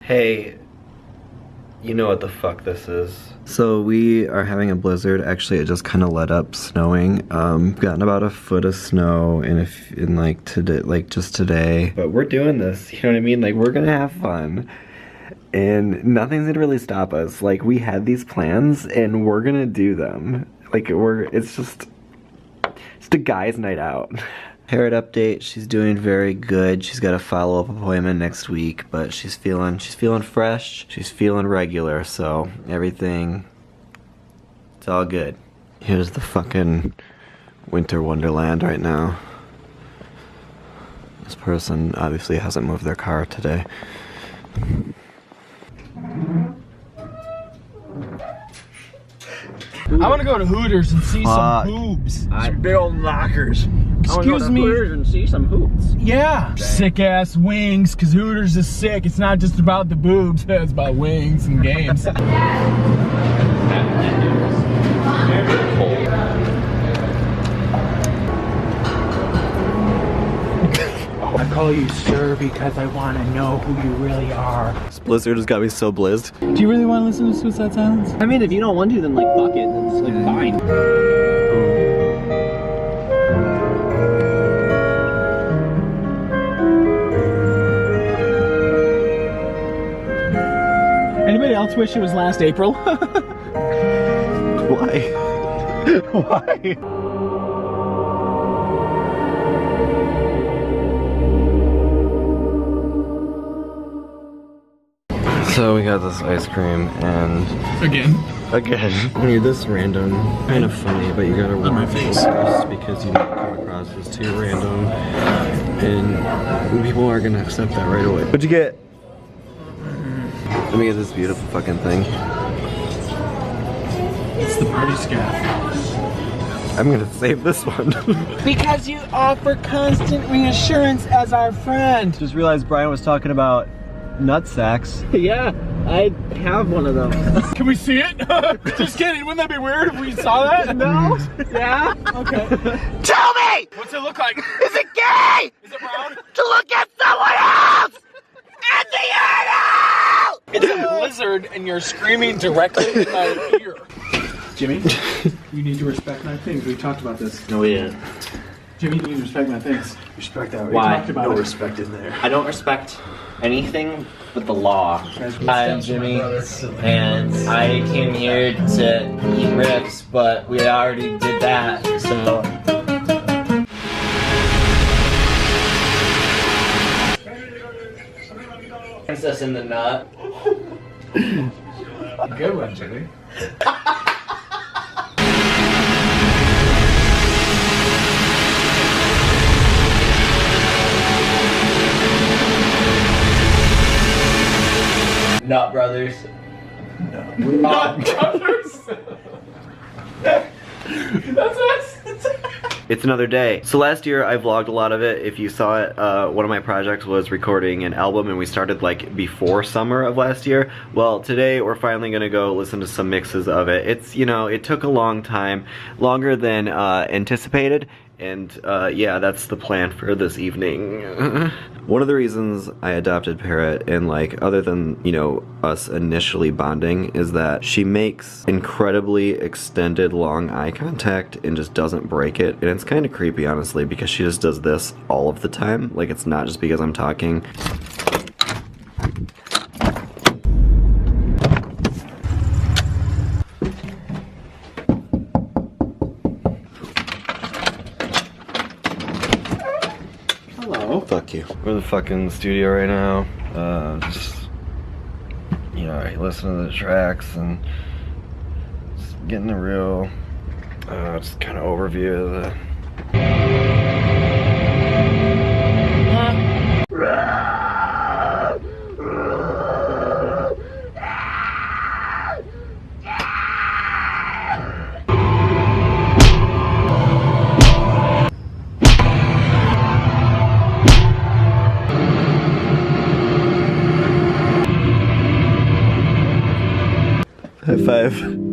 Hey, you know what the fuck this is. So we are having a blizzard. Actually, it just kind of let up snowing. Gotten about a foot of snow in like today, like just today. But we're doing this, you know what I mean? Like, we're gonna have fun. And nothing's gonna really stop us. Like, we had these plans and we're gonna do them. Like, it's just a guy's night out. Parrot update, she's doing very good. She's got a follow-up appointment next week, but she's feeling fresh, she's feeling regular, so everything, it's all good. Here's the fucking winter wonderland right now. This person obviously hasn't moved their car today. I want to go to Hooters and see some boobs. Some big old knockers. Excuse me. Hooters and see some hoops. Yeah. Dang. Sick ass wings, because Hooters is sick. It's not just about the boobs, it's about wings and games. I call you sir because I want to know who you really are. This blizzard has got me so blizzed. Do you really want to listen to Suicide Silence? I mean, if you don't want to, then like fuck it. Then it's like fine. Anybody else wish it was last April? Why? Why? So we got this ice cream and Again. When you're this random, kind of funny, but you gotta On my face. first because you don't come across as too random, and people are gonna accept that right away. What'd you get? Let me get this beautiful fucking thing. It's the party scaff. I'm gonna save this one. Because you offer constant reassurance as our friend. Just realized Brian was talking about nut sacks. Yeah, I have one of those. Can we see it? Just kidding. Wouldn't that be weird if we saw that? No. Yeah? Okay. Tell me! What's it look like? Is it gay Is it brown? to look at someone else at the urinal? It's a blizzard and you're screaming directly in my ear. Jimmy, you need to respect my things. We talked about this. No, we didn't. Jimmy, you need to respect my things. Respect that. Why? We talked about no respect in there. I don't respect anything but the law. I'm Jimmy, and I came here to eat ribs, but we already did that, so. Princess in the nut. Good one, Jimmy. Nut Brothers. Nut Brothers. That's us. It's another day. So last year I vlogged a lot of it. If you saw it, one of my projects was recording an album, and we started like before summer of last year. Well, today we're finally gonna go listen to some mixes of it. It's, you know, it took a long time, longer than anticipated. And yeah, that's the plan for this evening. One of the reasons I adopted Parrot, and like other than, you know, us initially bonding, is that she makes incredibly extended long eye contact and just doesn't break it. And it's kind of creepy, honestly, because she just does this all of the time. Like, it's not just because I'm talking. Fuck you. We're in the fucking studio right now. Just, you know, listening to the tracks and just getting a real, just kind of overview of the. High five.